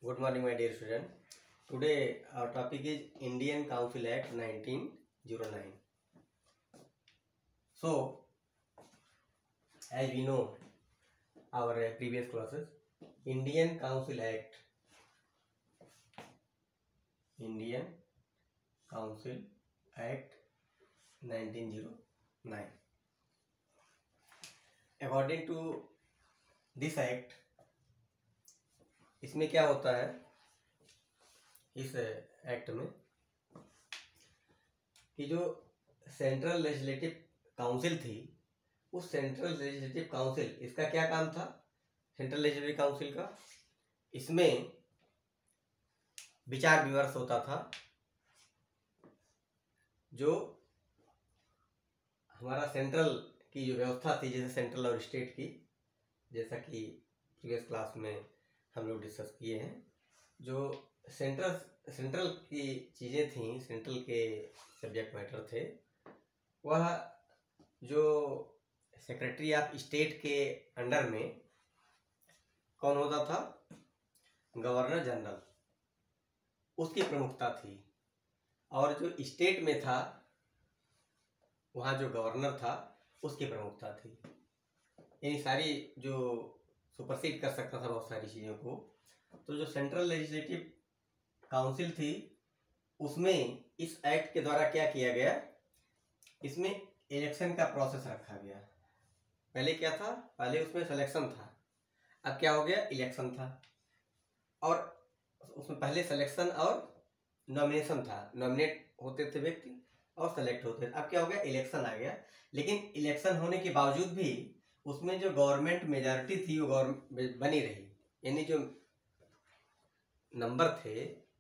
Good morning, my dear student. Today our topic is Indian Council Act 1909. So, as we know, our previous classes, Indian Council Act 1909. According to this act, इसमें क्या होता है इस act में कि जो central legislative council थी, उस सेंट्रल लेजिस्लेटिव काउंसिल, इसका क्या काम था? सेंट्रल लेजिस्लेटिव काउंसिल का इसमें विचार विमर्श होता था। जो हमारा सेंट्रल की जो व्यवस्था थी, जैसे सेंट्रल और स्टेट की, जैसा कि प्रीवियस क्लास में हम लोग डिस्कस किए हैं, जो सेंट्रल की चीज़ें थी, सेंट्रल के सब्जेक्ट मैटर थे, वह जो सेक्रेटरी ऑफ स्टेट के अंडर में कौन होता था? गवर्नर जनरल, उसकी प्रमुखता थी। और जो स्टेट में था, वहाँ जो गवर्नर था, उसकी प्रमुखता थी। ये सारी जो सुपरसीड कर सकता था बहुत सारी चीज़ों को। तो जो सेंट्रल लेजिस्लेटिव काउंसिल थी, उसमें इस एक्ट के द्वारा क्या किया गया? इसमें इलेक्शन का प्रोसेस रखा गया। पहले क्या था? पहले उसमें सिलेक्शन था, अब क्या हो गया? इलेक्शन था। और उसमें पहले सिलेक्शन और नॉमिनेशन था, नॉमिनेट होते थे व्यक्ति और सेलेक्ट होते थे। अब क्या हो गया? इलेक्शन आ गया। लेकिन इलेक्शन होने के बावजूद भी उसमें जो गवर्नमेंट मेजॉरिटी थी वो बनी रही, यानी जो नंबर थे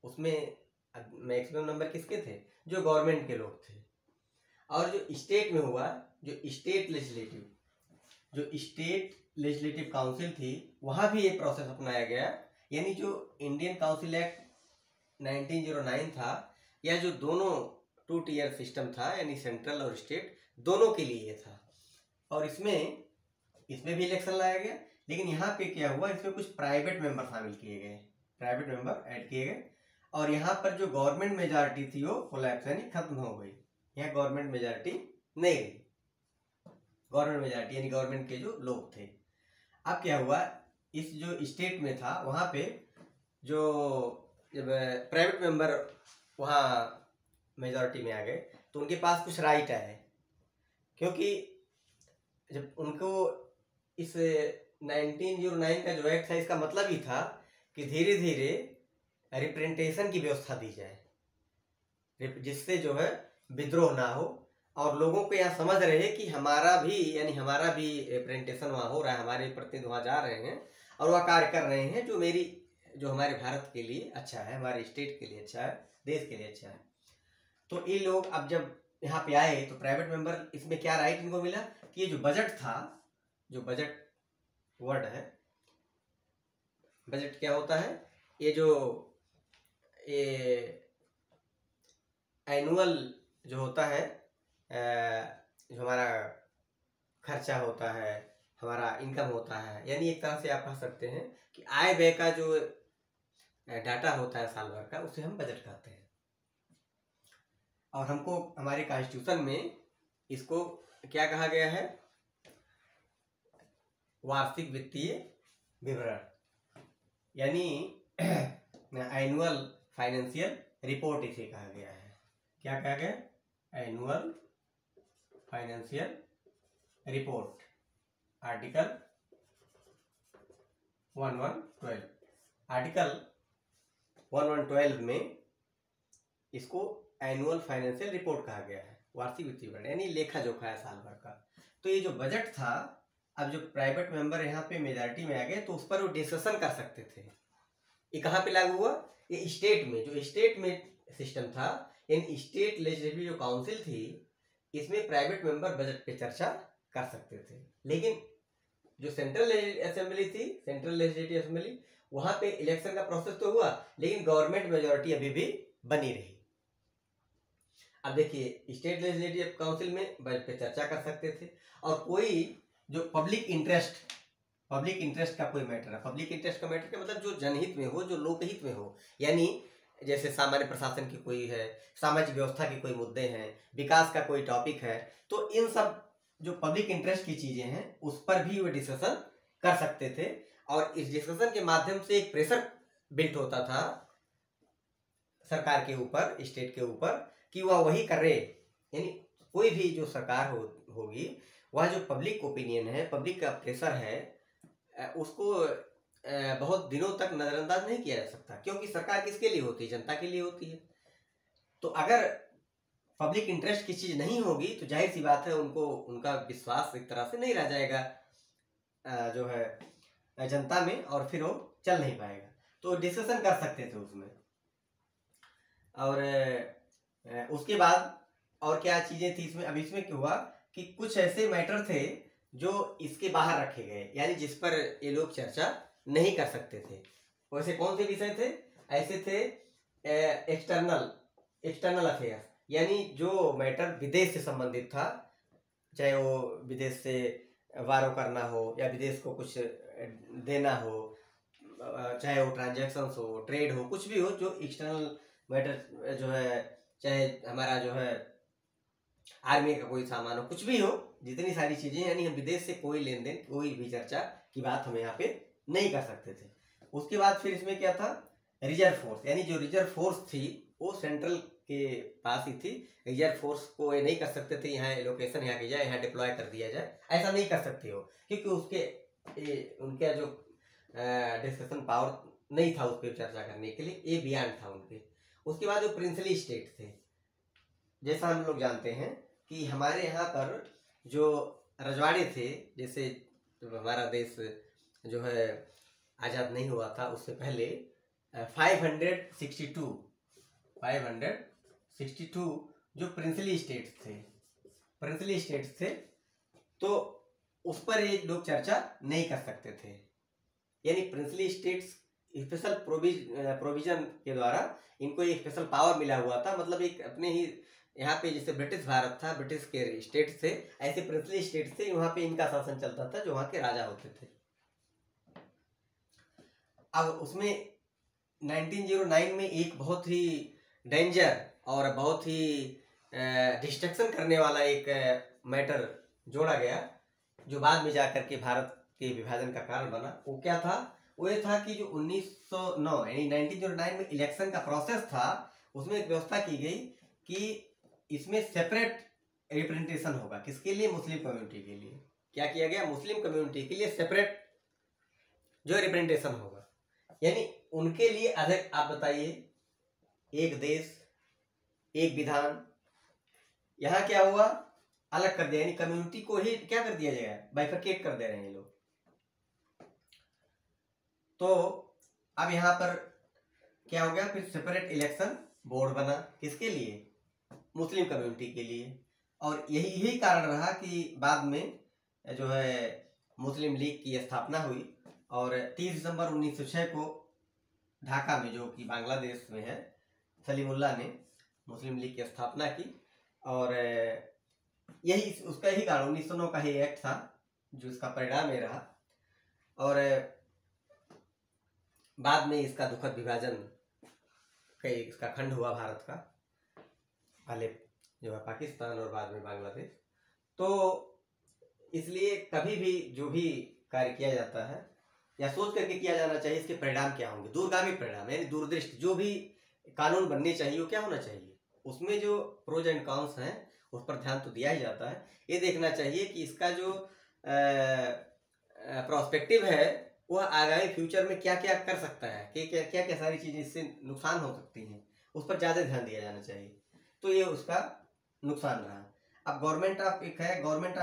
उसमें मैक्सिमम नंबर किसके थे? जो गवर्नमेंट के लोग थे। और जो स्टेट में हुआ, जो स्टेट लेजिस्लेटिव काउंसिल थी, वहाँ भी ये प्रोसेस अपनाया गया। यानी जो इंडियन काउंसिल एक्ट 1909 था, या जो दोनों 2 टियर सिस्टम था, यानी सेंट्रल और स्टेट दोनों के लिए था। और इसमें भी इलेक्शन लाया गया। लेकिन यहाँ पे क्या हुआ? इसमें कुछ प्राइवेट मेंबर शामिल किए गए, प्राइवेट मेंबर ऐड किए गए। और यहाँ पर जो गवर्नमेंट मेजॉरिटी थी वो कोलैप्स, यानी खत्म हो गई। यहाँ गवर्नमेंट मेजॉरिटी नहीं रही। गवर्नमेंट मेजॉरिटी यानी गवर्नमेंट के जो लोग थे। अब क्या हुआ? इस जो स्टेट में था, वहाँ पे जो जब प्राइवेट मेंबर वहाँ मेजॉरिटी में आ गए, तो उनके पास कुछ राइट है। क्योंकि जब उनको इस 1909 का जो एक्ट था, इसका मतलब ही था कि धीरे धीरे रिप्रेजेंटेशन की व्यवस्था दी जाए, जिससे जो है विद्रोह ना हो और लोगों को यह समझ रहे कि हमारा भी रिप्रेजेंटेशन वहाँ हो रहा है, हमारे प्रतिनिधि वहाँ जा रहे हैं और वह कार्य कर रहे हैं जो हमारे भारत के लिए अच्छा है, हमारे स्टेट के लिए अच्छा है, देश के लिए अच्छा है। तो ये लोग अब जब यहाँ पे आए तो प्राइवेट मेंबर, इसमें क्या राइट इनको मिला कि ये जो बजट था, जो बजट वर्ड है, बजट क्या होता है? ये जो एनुअल जो होता है, जो हमारा खर्चा होता है, हमारा इनकम होता है, यानी एक तरह से आप कह सकते हैं कि आय व्यय का जो डाटा होता है साल भर का, उसे हम बजट कहते हैं। और हमको हमारे कॉन्स्टिट्यूशन में इसको क्या कहा गया है? वार्षिक वित्तीय विवरण, यानी एनुअल फाइनेंशियल रिपोर्ट इसे कहा गया है। क्या कहा गया? Annual financial report, article 1112। Article 1112 में इसको एनुअल फाइनेंशियल रिपोर्ट कहा गया है, वार्षिक वित्तीय विवरण, यानी लेखा जोखा है साल भर का। तो ये जो बजट था, अब जो प्राइवेट मेंबर यहाँ पे मेजॉरिटी में आ गए तो उस पर वो डिस्कशन कर सकते थे। ये कहाँ पे लागू हुआ? ये स्टेट में, जो स्टेट में सिस्टम था, यानी स्टेट लेजिस्लेटिव जो काउंसिल थी, इसमें प्राइवेट मेंबर बजट पे चर्चा कर सकते थे। लेकिन जो सेंट्रल असेंबली थी, सेंट्रल लेजिस्लेटिव असेंबली, वहां पे इलेक्शन का प्रोसेस तो हुआ, लेकिन गवर्नमेंट मेजॉरिटी अभी भी बनी रही। अब देखिए, स्टेट लेजिस्लेटिव काउंसिल में बजट पे चर्चा कर सकते थे, और कोई जो पब्लिक इंटरेस्ट पब्लिक इंटरेस्ट का कोई मैटर है। पब्लिक इंटरेस्ट का मैटर का मतलब जो जनहित में हो, जो लोकहित में हो, यानी जैसे सामान्य प्रशासन की कोई है, सामाजिक व्यवस्था के कोई मुद्दे हैं, विकास का कोई टॉपिक है, तो इन सब जो पब्लिक इंटरेस्ट की चीजें हैं उस पर भी वो डिस्कशन कर सकते थे। और इस डिस्कशन के माध्यम से एक प्रेशर बिल्ट होता था सरकार के ऊपर, स्टेट के ऊपर, कि वह वही करे। यानी कोई भी जो सरकार होगी, वह जो पब्लिक ओपिनियन है, पब्लिक का प्रेशर है, उसको बहुत दिनों तक नजरअंदाज नहीं किया जा सकता, क्योंकि सरकार किसके लिए होती है? जनता के लिए होती है। तो अगर पब्लिक इंटरेस्ट की चीज नहीं होगी तो जाहिर सी बात है उनको, उनका विश्वास एक तरह से नहीं रह जाएगा जो है जनता में, और फिर वो चल नहीं पाएगा। तो डिस्कशन कर सकते थे उसमें। और उसके बाद और क्या चीजें थी इसमें? अब इसमें क्या हुआ कि कुछ ऐसे मैटर थे जो इसके बाहर रखे गए, यानी जिस पर ये लोग चर्चा नहीं कर सकते थे। वैसे कौन से विषय थे? ऐसे थे एक्सटर्नल अफेयर्स, यानी जो मैटर विदेश से संबंधित था, चाहे वो विदेश से वारो करना हो या विदेश को कुछ देना हो, चाहे वो ट्रांजैक्शंस हो, ट्रेड हो, कुछ भी हो, जो एक्सटर्नल मैटर जो है, चाहे हमारा जो है आर्मी का कोई सामान हो, कुछ भी हो, जितनी सारी चीजें, यानी हम विदेश से कोई लेन देन, कोई भी चर्चा की बात हम यहाँ पे नहीं कर सकते थे। उसके बाद फिर इसमें क्या था? रिजर्व फोर्स, यानी जो रिजर्व फोर्स थी वो सेंट्रल के पास ही थी। रिजर्व फोर्स को ये नहीं कर सकते थे यहाँ लोकेशन यहाँ की जाए, यहाँ डिप्लॉय कर दिया जाए, ऐसा नहीं कर सकते हो, क्योंकि उसके उनका जो डिस्कशन पावर नहीं था उस पर चर्चा करने के लिए, ये बयान था उनके। उसके बाद जो प्रिंसली स्टेट थे, जैसा हम लोग जानते हैं कि हमारे यहाँ पर जो रजवाड़े थे, जैसे जब हमारा देश जो है आज़ाद नहीं हुआ था उससे पहले 562 जो प्रिंसली स्टेट्स थे, तो उस पर ये लोग चर्चा नहीं कर सकते थे। यानी प्रिंसली स्टेट्स स्पेशल प्रोविजन के द्वारा इनको एक स्पेशल पावर मिला हुआ था। मतलब एक अपने ही यहाँ पे, जैसे ब्रिटिश भारत था, ब्रिटिश के स्टेट थे, ऐसे प्रिंसली स्टेट थे, वहां पे इनका शासन चलता था, जो वहां के राजा होते थे। अब उसमें 1909 में एक बहुत ही डेंजर और बहुत ही डिस्ट्रक्शन करने वाला एक मैटर जोड़ा गया, जो बाद में जाकर के भारत के विभाजन का कारण बना। वो क्या था? वो ये था कि जो 1909 यानी 1909 में इलेक्शन का प्रोसेस था, उसमें एक व्यवस्था की गई कि इसमें सेपरेट रिप्रेजेंटेशन होगा। किसके लिए? मुस्लिम कम्युनिटी के लिए। क्या किया गया? मुस्लिम कम्युनिटी के लिए सेपरेट जो रिप्रेजेंटेशन होगा, यानी उनके लिए अधिक। आप बताइए, एक देश एक विधान, यहाँ क्या हुआ? अलग कर दिया, यानी कम्युनिटी को ही क्या कर दिया जाएगा? बाइफरकेट कर दे रहे हैं ये लोग। तो अब यहाँ पर क्या हो गया? फिर सेपरेट इलेक्शन बोर्ड बना। किसके लिए? मुस्लिम कम्युनिटी के लिए। और यही कारण रहा कि बाद में जो है मुस्लिम लीग की स्थापना हुई, और 30 दिसंबर 1906 को ढाका में, जो कि बांग्लादेश में है, सलीमुल्लाह ने मुस्लिम लीग की स्थापना की। और यही उसका ही कारण 1909 का ही एक्ट था जो इसका परिणाम ये रहा। और बाद में इसका दुखद विभाजन, इसका खंड हुआ भारत का, पहले जो है पाकिस्तान और बाद में बांग्लादेश। तो इसलिए कभी भी जो भी कार्य किया जाता है या सोच करके किया जाना चाहिए, इसके परिणाम क्या होंगे, दूरगामी परिणाम, यानी दूरदृष्टि। जो भी कानून बनने चाहिए वो क्या होना चाहिए, उसमें जो प्रोज एंड कॉन्स हैं उस पर ध्यान तो दिया ही जाता है। ये देखना चाहिए कि इसका जो प्रोस्पेक्टिव है वह आगामी फ्यूचर में क्या क्या कर सकता है, कि क्या क्या सारी चीजें इससे नुकसान हो सकती हैं, उस पर ज्यादा ध्यान दिया जाना चाहिए। तो ये उसका नुकसान रहा। अब गवर्नमेंट ऑफ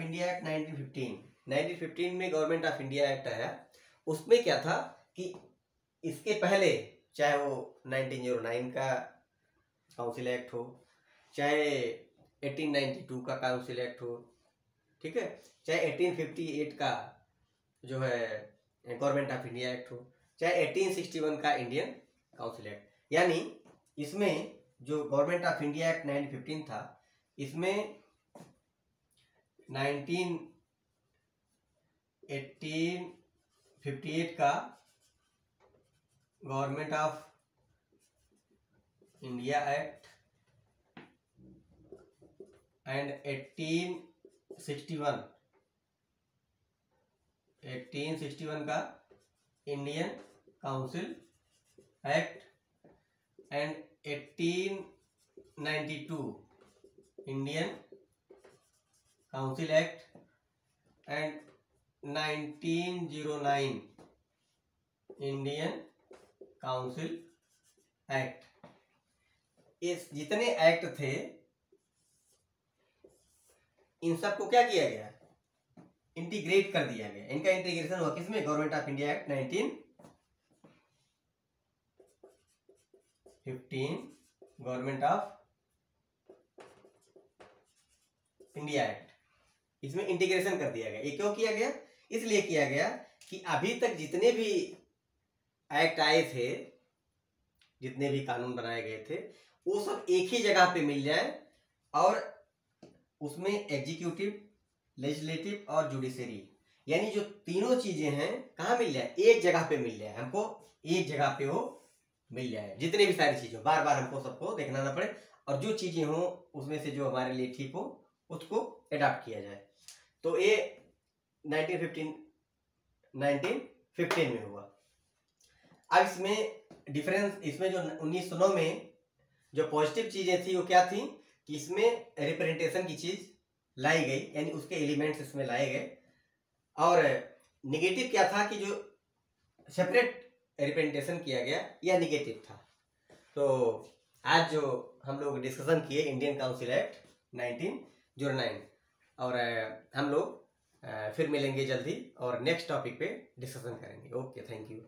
इंडिया एक्ट 1915 में गवर्नमेंट ऑफ इंडिया एक्ट आया। उसमें क्या था कि इसके पहले, चाहे वो 1909 का काउंसिल एक्ट हो, चाहे 1892 का काउंसिल एक्ट हो, ठीक है, चाहे 1858 का जो है गवर्नमेंट ऑफ इंडिया एक्ट हो, चाहे 1861 का इंडियन काउंसिल एक्ट, यानी इसमें जो गवर्नमेंट ऑफ इंडिया एक्ट 1915 था, इसमें 18 1958 का government of India act and 1861 का Indian council act and 1892 Indian council act and 1909 Indian council act. इस जितने एक्ट थे इन सबको क्या किया गया, इंटीग्रेट कर दिया गया। इनका इंटीग्रेशन हुआ किसमें, government of India act 1915 government of India act, इसमें इंटीग्रेशन कर दिया गया। ये क्यों किया गया, इसलिए किया गया कि अभी तक जितने भी एक्ट आए थे, जितने भी कानून बनाए गए थे, वो सब एक ही जगह पे मिल जाए और उसमें एग्जीक्यूटिव, लेजिस्लेटिव और जुडिशरी, यानी जो तीनों चीजें हैं कहाँ मिल जाए, एक जगह पे मिल जाए। हमको एक जगह पे वो मिल जाए, जितने भी सारी चीजें, बार बार हमको सबको देखना ना पड़े, और जो चीजें हो उसमें से जो हमारे लिए ठीक हो उसको अडॉप्ट किया जाए। तो ये 1915 में हुआ। अब इसमें डिफरेंस, इसमें जो 1909 में जो पॉजिटिव चीजें थी वो क्या थी कि इसमें रिप्रेजेंटेशन की चीज लाई गई, यानी उसके एलिमेंट्स इसमें लाए गए। और निगेटिव क्या था कि जो सेपरेट रिप्रेजेंटेशन किया गया, यह निगेटिव था। तो आज जो हम लोग डिस्कशन किए इंडियन काउंसिल एक्ट 1909, और हम लोग फिर मिलेंगे जल्दी और नेक्स्ट टॉपिक पे डिस्कशन करेंगे। Okay, thank you.